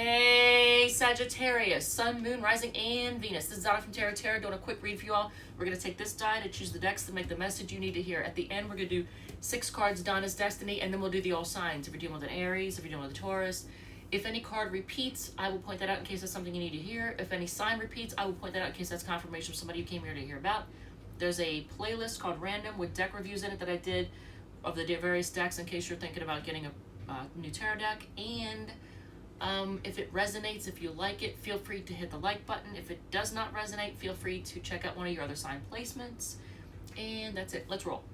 Hey, Sagittarius, Sun, Moon, Rising, and Venus. This is Donna from Tarot Tarot doing a quick read for you all. We're going to take this die to choose the decks to make the message you need to hear. At the end, we're going to do 6 cards, Donna's Destiny, and then we'll do the all signs. If you're dealing with an Aries, if you're dealing with a Taurus. If any card repeats, I will point that out in case that's something you need to hear. If any sign repeats, I will point that out in case that's confirmation of somebody you came here to hear about. There's a playlist called Random with deck reviews in it that I did of the various decks in case you're thinking about getting a new tarot deck. And if it resonates, if you like it, feel free to hit the like button. If it does not resonate, feel free to check out one of your other sign placements. And that's it. Let's roll.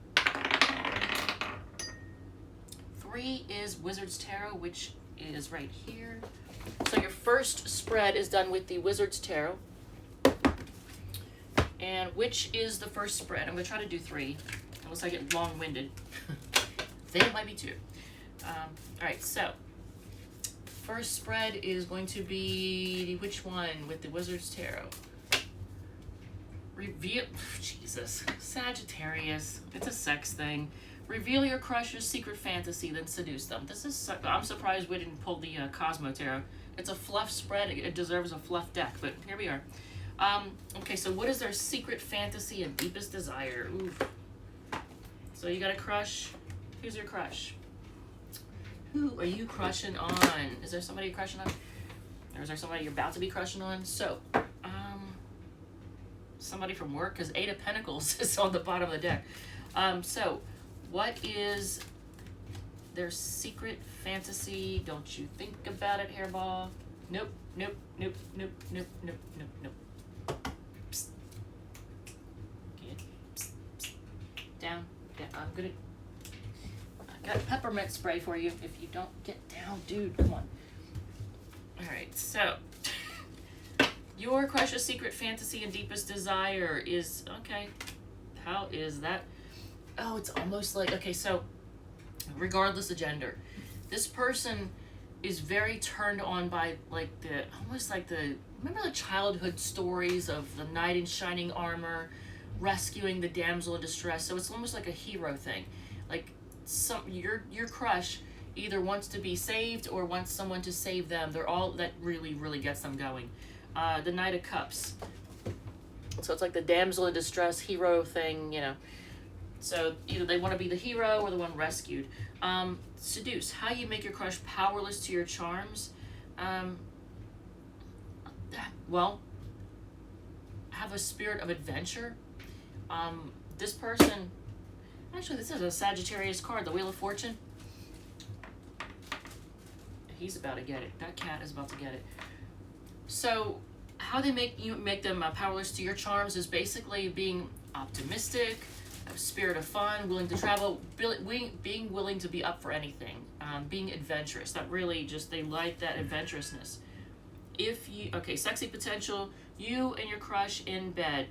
3 is Wizard's Tarot, which is right here. So your first spread is done with the Wizard's Tarot. And which is the first spread? I'm going to try to do 3, unless I get long-winded. Then it might be 2. All right, so first spread is going to be which one with the Wizard's Tarot? Reveal, Jesus, Sagittarius. It's a sex thing. Reveal your crush's secret fantasy, then seduce them. This is, I'm surprised we didn't pull the Cosmo Tarot. It's a fluff spread. It deserves a fluff deck, but here we are. Okay, so what is their secret fantasy and deepest desire? Oof. So you got a crush. Who's your crush? Who are you crushing on? Is there somebody you're crushing on? Or is there somebody you're about to be crushing on? So, somebody from work, because 8 of Pentacles is on the bottom of the deck. So, what is their secret fantasy? Don't you think about it, hairball? Nope, nope, nope, nope, nope, nope, nope, nope. Psst. Get psst, psst. Down. Yeah, I'm gonna... Got peppermint spray for you if you don't get down, dude. Come on. All right, so your crush's secret fantasy and deepest desire is okay. How is that? Oh, it's almost like okay. So, regardless of gender, this person is very turned on by like the almost like the remember the childhood stories of the knight in shining armor rescuing the damsel in distress. So it's almost like a hero thing, like. Your crush either wants to be saved or wants someone to save them. They're all that really gets them going. The Knight of Cups. So it's like the damsel in distress hero thing, you know. So either they want to be the hero or the one rescued. Seduce. How you make your crush powerless to your charms. Well, have a spirit of adventure. This person. Actually, this is a Sagittarius card, the Wheel of Fortune. He's about to get it. That cat is about to get it. So, how they make them powerless to your charms is basically being optimistic, a spirit of fun, willing to travel, being willing to be up for anything, being adventurous. That really just, they like that adventurousness. If you, okay, sexy potential, you and your crush in bed.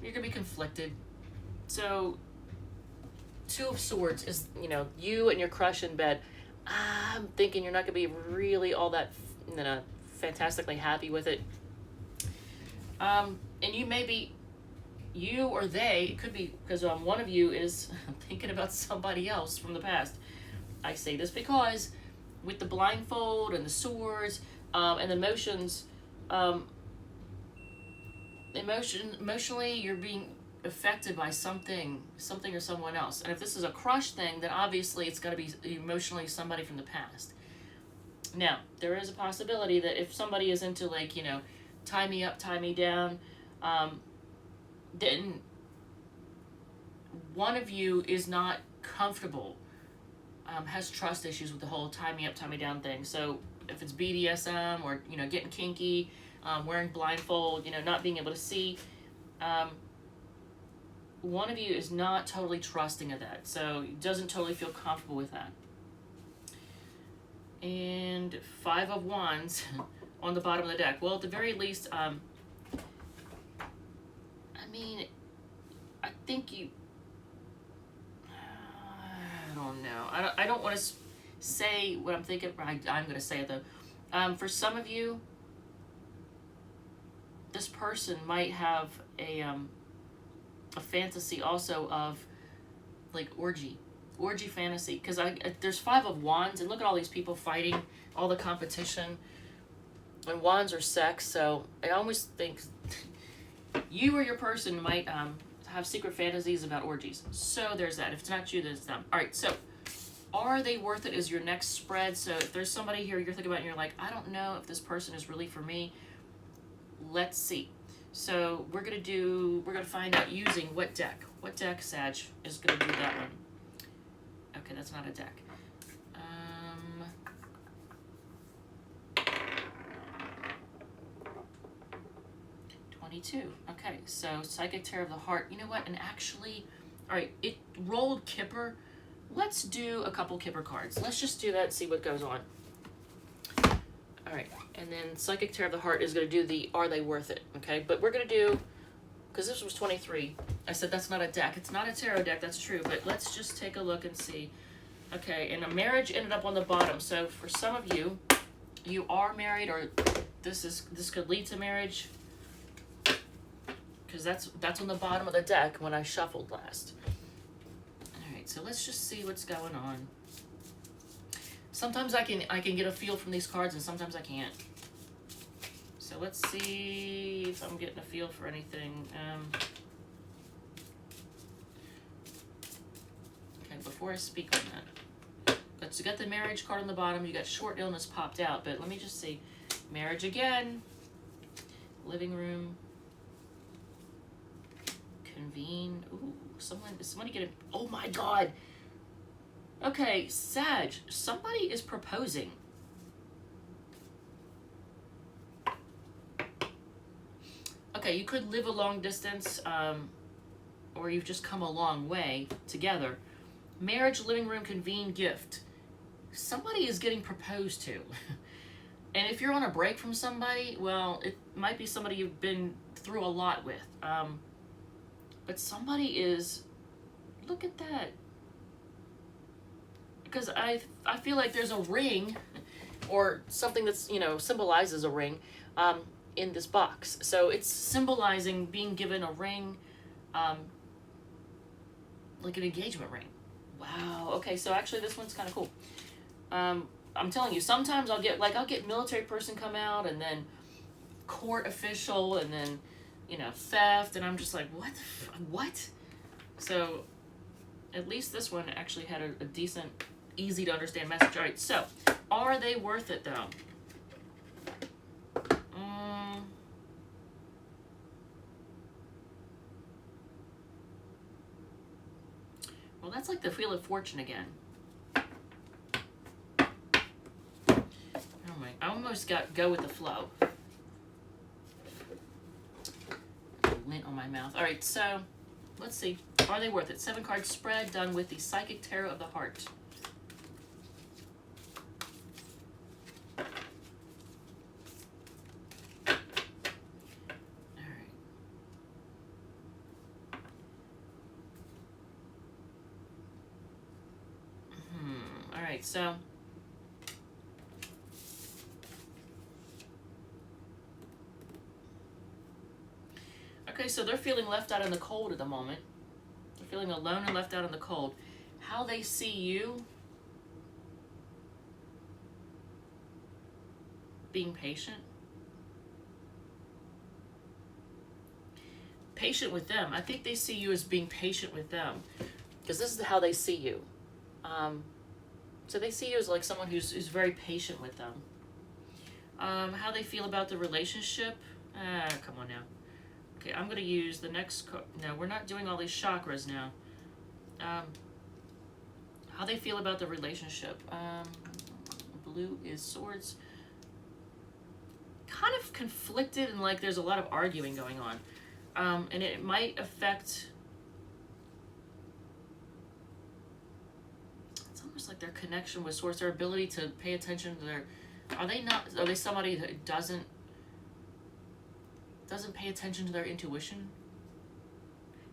You're going to be conflicted. So, 2 of Swords is, you know, you and your crush in bed. I'm thinking you're not going to be really all that, you know, fantastically happy with it. And you may be, you or they, it could be, because one of you is thinking about somebody else from the past. I say this because with the blindfold and the swords and the emotions, emotionally you're being affected by something or someone else. And if this is a crush thing, then obviously it's got to be emotionally somebody from the past. Now, there is a possibility that if somebody is into, like, you know, tie me up, tie me down, then one of you is not comfortable, has trust issues with the whole tie me up, tie me down thing. So if it's BDSM or, you know, getting kinky, wearing blindfold, you know, not being able to see. One of you is not totally trusting of that, so doesn't totally feel comfortable with that. And 5 of Wands on the bottom of the deck. Well, at the very least, I mean, I think you... I don't know. I don't want to say what I'm thinking, but I'm going to say it, though. For some of you, this person might have a fantasy also of like orgy Orgy fantasy, because there's 5 of wands, and look at all these people fighting, all the competition, and wands are sex, so I always think you or your person might have secret fantasies about orgies. So there's that. If it's not you, then it's them. All right, so are they worth it is your next spread. So if there's somebody here you're thinking about and you're like, I don't know if this person is really for me, let's see. So we're gonna find out using what deck. What deck, Sag, is gonna do that one? Okay, that's not a deck. 22. Okay, so Psychic Tarot of the Heart. You know what? And actually, all right, it rolled Kipper. Let's do a couple Kipper cards. Let's just do that and see what goes on. All right, and then Psychic Tarot of the Heart is going to do the Are They Worth It? Okay, but we're going to do, because this was 23, I said that's not a deck. It's not a tarot deck, that's true, but let's just take a look and see. Okay, and a marriage ended up on the bottom. So for some of you, you are married, or this could lead to marriage, because that's on the bottom of the deck when I shuffled last. All right, so let's just see what's going on. Sometimes I can get a feel from these cards, and sometimes I can't. So let's see if I'm getting a feel for anything. Okay, before I speak on that, but you got the marriage card on the bottom. You got short illness popped out, but let me just see. Marriage again. Living room. Convene. Ooh, somebody get it. Oh my God. Okay, Sag, somebody is proposing. Okay, you could live a long distance, or you've just come a long way together. Marriage, living room, convene, gift. Somebody is getting proposed to. And if you're on a break from somebody, well, it might be somebody you've been through a lot with. But somebody is, look at that. Because I feel like there's a ring, or something that's, symbolizes a ring, in this box. So it's symbolizing being given a ring, like an engagement ring. Wow. Okay, so actually this one's kind of cool. I'm telling you, sometimes I'll get military person come out, and then court official, and then, theft, and I'm just like, what? So at least this one actually had a decent, easy to understand message. All right, so are they worth it though? Well, that's like the Wheel of Fortune again. Oh my, I almost got go with the flow. Lint on my mouth. All right, so let's see. Are they worth it? 7 card spread done with the Psychic Tarot of the Heart. So okay, so they're feeling left out in the cold at the moment. They're feeling alone and left out in the cold. How they see you, being patient with them. I think they see you as being patient with them, because this is how they see you. So they see you as like someone who's very patient with them. How they feel about the relationship. Come on now. Okay, I'm going to use the next card. No, we're not doing all these chakras now. How they feel about the relationship. Blue is swords. Kind of conflicted, and like there's a lot of arguing going on. And it might affect... like their connection with source, their ability to pay attention to their, are they somebody that doesn't pay attention to their intuition?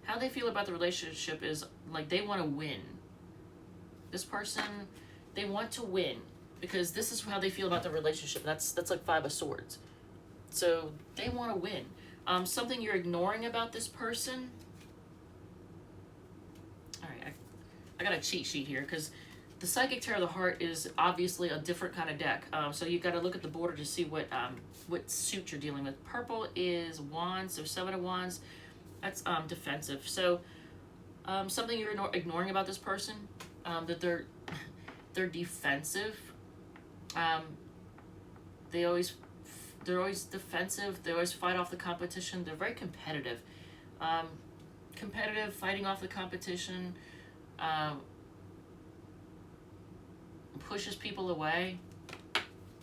How they feel about the relationship is like they want to win. This person, they want to win, because this is how they feel about the relationship. That's like 5 of swords. So they want to win. Something you're ignoring about this person. All right, I got a cheat sheet here because the Psychic Tarot of the Heart is obviously a different kind of deck. So you've got to look at the border to see what suit you're dealing with. Purple is Wands, so 7 of Wands. That's defensive. So something you're ignoring about this person, that they're defensive. They're always defensive. They always fight off the competition. They're very competitive. Fighting off the competition. Pushes people away.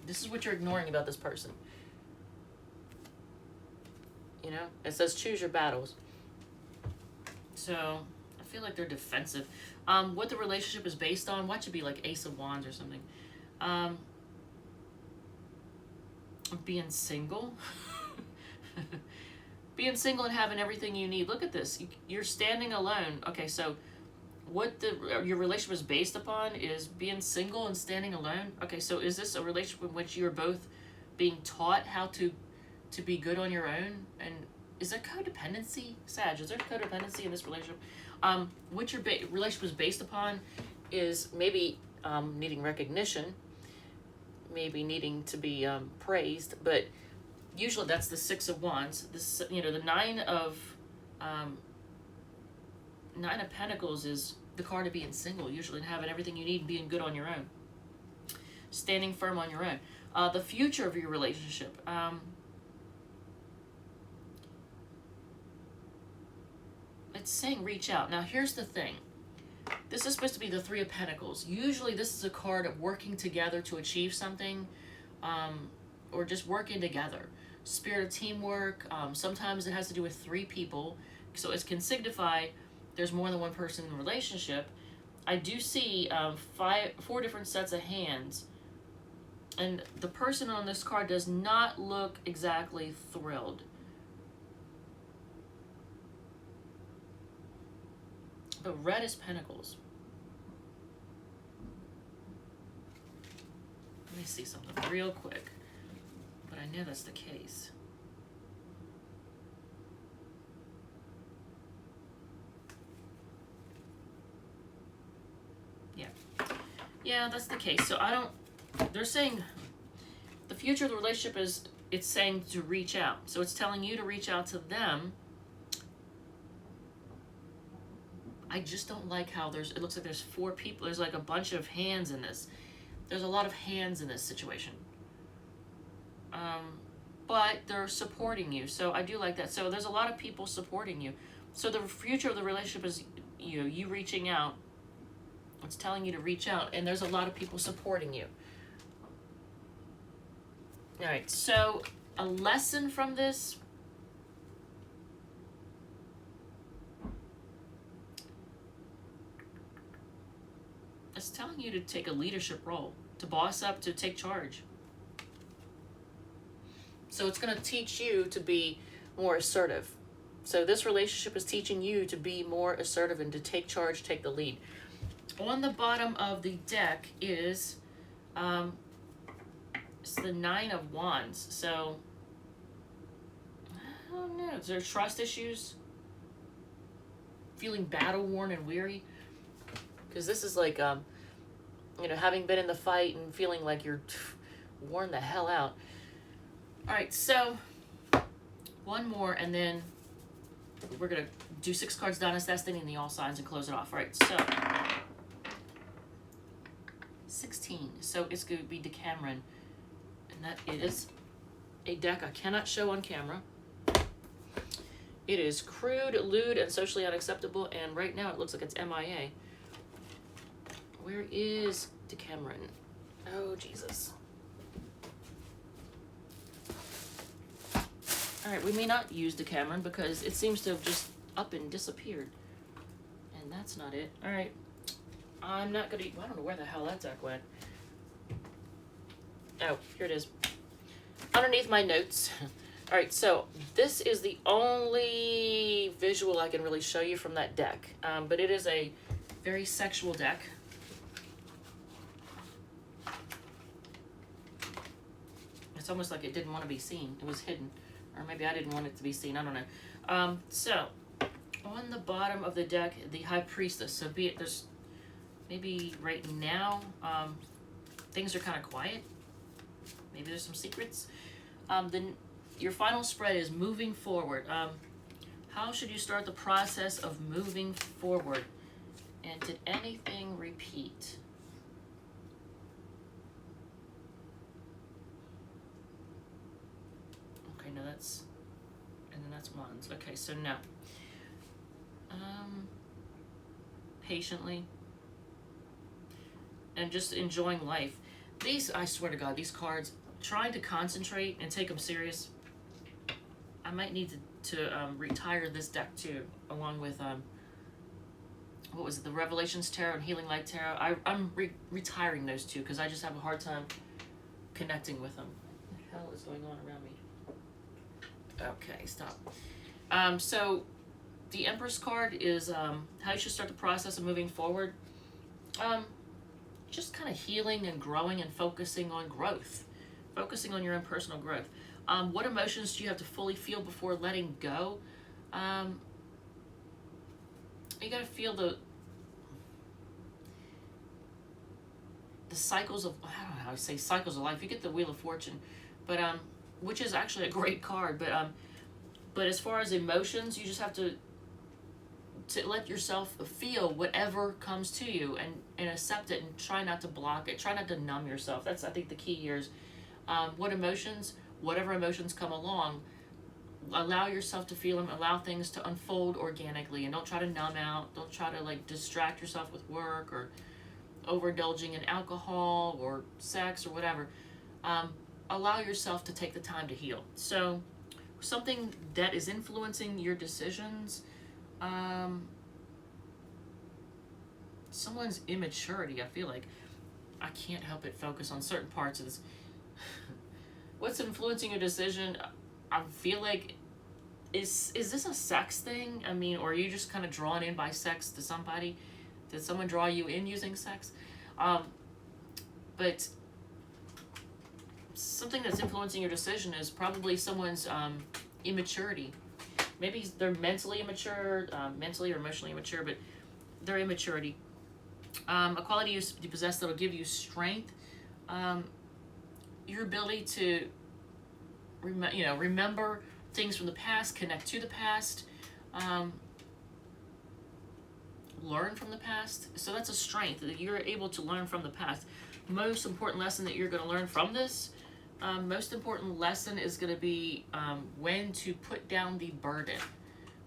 This is what you're ignoring about this person. You know, it says choose your battles. So I feel like they're defensive. What the relationship is based on, watch it be like Ace of Wands or something. Being single. Being single and having everything you need. Look at this. You're standing alone. Okay, so what your relationship is based upon is being single and standing alone. Okay, so is this a relationship in which you're both being taught how to be good on your own? And is there codependency? Sag, is there codependency in this relationship? What your relationship is based upon is maybe needing recognition, maybe needing to be praised, but usually that's the 6 of Wands. This, you know, the 9 of Pentacles is the card of being single, usually, and having everything you need and being good on your own. Standing firm on your own. The future of your relationship. It's saying reach out. Now, here's the thing. This is supposed to be the 3 of Pentacles. Usually, this is a card of working together to achieve something, or just working together. Spirit of teamwork. Sometimes it has to do with 3 people. So it can signify there's more than one person in the relationship. I do see 4 different sets of hands. And the person on this card does not look exactly thrilled. The red is Pentacles. Let me see something real quick. But I know that's the case. Yeah, that's the case. So they're saying the future of the relationship is, it's saying to reach out. So it's telling you to reach out to them. I just don't like how it looks like there's 4 people. There's like a bunch of hands in this. There's a lot of hands in this situation. But they're supporting you. So I do like that. So there's a lot of people supporting you. So the future of the relationship is you reaching out. It's telling you to reach out, and there's a lot of people supporting you. All right, so a lesson from this. It's telling you to take a leadership role, to boss up, to take charge. So it's going to teach you to be more assertive. So this relationship is teaching you to be more assertive and to take charge, take the lead. On the bottom of the deck is it's the 9 of Wands. So I don't know. Is there trust issues? Feeling battle worn and weary? Because this is like having been in the fight and feeling like you're worn the hell out. All right, so one more, and then we're gonna do 6 cards Donna's Destiny and the all signs and close it off. All right, so 16. So it's going to be Decameron. And that is a deck I cannot show on camera. It is crude, lewd, and socially unacceptable. And right now it looks like it's MIA. Where is Decameron? Oh, Jesus. Alright, we may not use Decameron because it seems to have just up and disappeared. And that's not it. Alright. I'm not gonna, I don't know where the hell that deck went. Oh, here it is. Underneath my notes. Alright, so this is the only visual I can really show you from that deck. But it is a very sexual deck. It's almost like it didn't want to be seen. It was hidden. Or maybe I didn't want it to be seen. I don't know. So, on the bottom of the deck, the High Priestess. So be it, there's maybe right now, things are kind of quiet. Maybe there's some secrets. Then your final spread is moving forward. How should you start the process of moving forward? And did anything repeat? Okay, no, that's, and then that's wands. Okay, so no. Patiently. And just enjoying life. These, I swear to God, these cards, trying to concentrate and take them serious. I might need to retire this deck too, along with, what was it, the Revelations Tarot and Healing Light Tarot. I'm retiring those two because I just have a hard time connecting with them. What the hell is going on around me? Okay, stop. So the Empress card is how you should start the process of moving forward. Just kind of healing and growing and focusing on growth. Focusing on your own personal growth. What emotions do you have to fully feel before letting go? You gotta feel the cycles of, I don't know how to say cycles of life. You get the Wheel of Fortune, but which is actually a great card. But as far as emotions, you just have to let yourself feel whatever comes to you and accept it and try not to block it. Try not to numb yourself. That's, I think, the key here is whatever emotions come along, allow yourself to feel them, allow things to unfold organically, and don't try to numb out. Don't try to like distract yourself with work or overindulging in alcohol or sex or whatever. Allow yourself to take the time to heal. So something that is influencing your decisions, someone's immaturity. I feel like I can't help but focus on certain parts of this. What's influencing your decision? I feel like, is this a sex thing? I mean, or are you just kind of drawn in by sex to somebody? Did someone draw you in using sex? But something that's influencing your decision is probably someone's immaturity. Maybe they're mentally immature, mentally or emotionally immature, but their immaturity. A quality you possess that will give you strength. Your ability to remember things from the past, connect to the past, learn from the past. So that's a strength, that you're able to learn from the past. Most important lesson that you're going to learn from this, most important lesson is going to be when to put down the burden.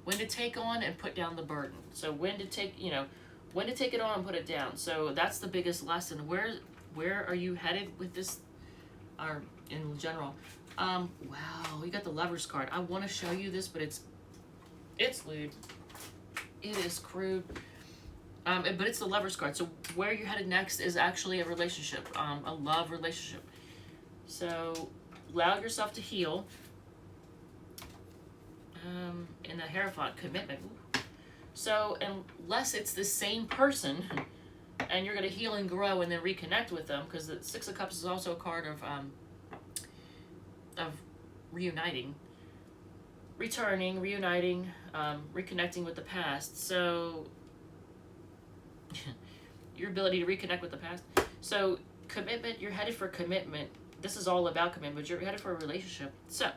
When to take on and put down the burden. So when to take it on and put it down. So that's the biggest lesson. Where are you headed with this, or in general? Wow, you got the Lovers card. I want to show you this, but it's lewd. It is crude. But it's the Lovers card. So where you're headed next is actually a relationship, a love relationship. So allow yourself to heal. In the Hierophant, commitment. So unless it's the same person, and you're going to heal and grow and then reconnect with them, because the Six of Cups is also a card of reuniting, returning, reuniting, reconnecting with the past. So your ability to reconnect with the past. So commitment, you're headed for commitment. This is all about commitment. You're headed for a relationship. So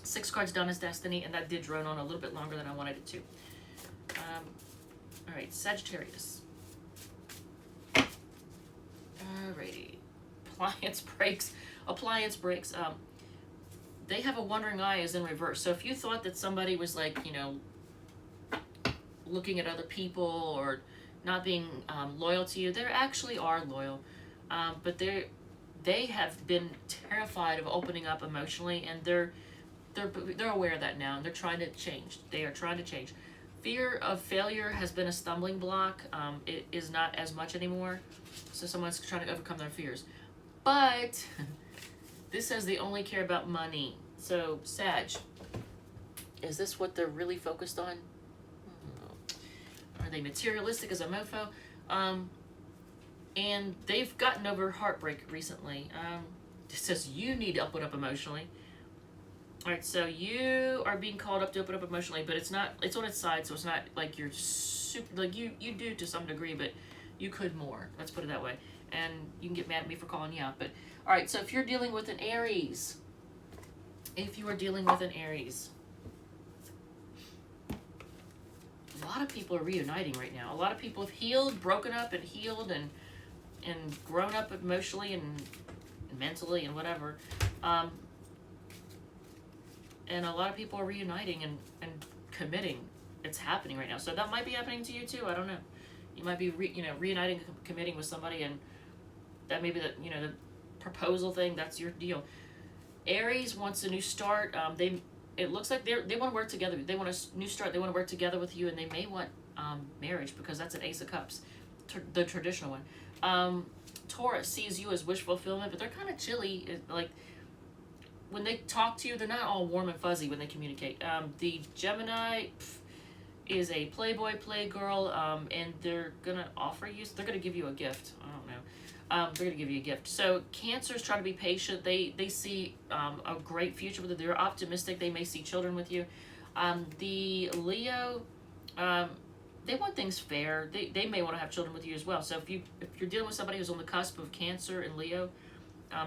6 cards down is Destiny, and that did drone on a little bit longer than I wanted it to. All right, Sagittarius. Alrighty, appliance breaks. They have a wandering eye is in reverse. So if you thought that somebody was like, looking at other people or not being loyal to you, they actually are loyal, but they have been terrified of opening up emotionally, and they're aware of that now, and they're trying to change. They are trying to change. Fear of failure has been a stumbling block. It is not as much anymore. So someone's trying to overcome their fears. But this says they only care about money. So Sag, is this what they're really focused on? Are they materialistic as a mofo? And they've gotten over heartbreak recently. It says you need to open up emotionally. Alright, so you are being called up to open up emotionally, but it's on its side, so it's not like you're super, like you do to some degree, but You could more. Let's put it that way. And you can get mad at me for calling you out. But, all right, so if you're dealing with an Aries, a lot of people are reuniting right now. A lot of people have healed, broken up and healed and grown up emotionally and mentally and whatever. And a lot of people are reuniting and committing. It's happening right now. So that might be happening to you too. I don't know. You might be reuniting, committing with somebody, and that may be the proposal thing. That's your deal. Aries wants a new start. It looks like they want to work together. They want a new start. They want to work together with you, and they may want marriage, because that's an Ace of Cups, the traditional one. Taurus sees you as wish fulfillment, but they're kind of chilly. Like, when they talk to you, they're not all warm and fuzzy when they communicate. The Gemini is a playboy, playgirl, and they're going to offer you, they're going to give you a gift. I don't know. They're going to give you a gift. So Cancer's trying to be patient. They see a great future with it. They're optimistic. They may see children with you. The Leo, they want things fair. They may want to have children with you as well. So if you're dealing with somebody who's on the cusp of Cancer and Leo,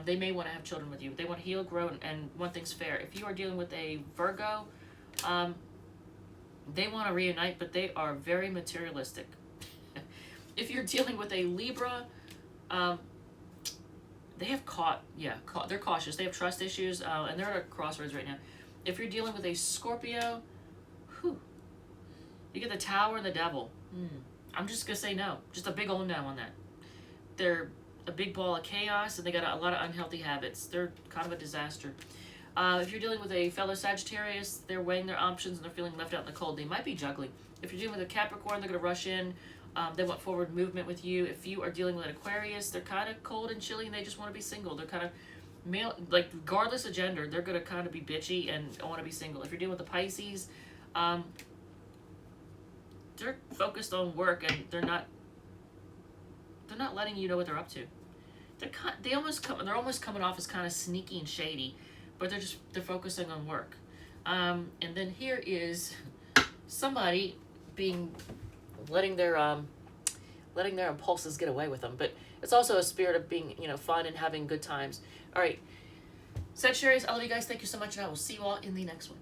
they may want to have children with you. They want to heal, grow, and want things fair. If you are dealing with a Virgo, they want to reunite, but they are very materialistic. If you're dealing with a Libra, they have they're cautious. They have trust issues, and they're at a crossroads right now. If you're dealing with a Scorpio, you get the Tower and the Devil. I'm just gonna say no. Just a big old no on that. They're a big ball of chaos, and they got a lot of unhealthy habits. They're kind of a disaster. If you're dealing with a fellow Sagittarius, they're weighing their options and they're feeling left out in the cold. They might be juggling. If you're dealing with a Capricorn, they're going to rush in. They want forward movement with you. If you are dealing with an Aquarius, they're kind of cold and chilly and they just want to be single. They're kind of male, like regardless of gender, they're going to kind of be bitchy and want to be single. If you're dealing with the Pisces, they're focused on work and they're not letting you know what they're up to. They're almost coming off as kind of sneaky and shady, but they're focusing on work. And then here is somebody letting their impulses get away with them, but it's also a spirit of being fun and having good times. All right, Sagittarius, I love you guys. Thank you so much, and I will see you all in the next one.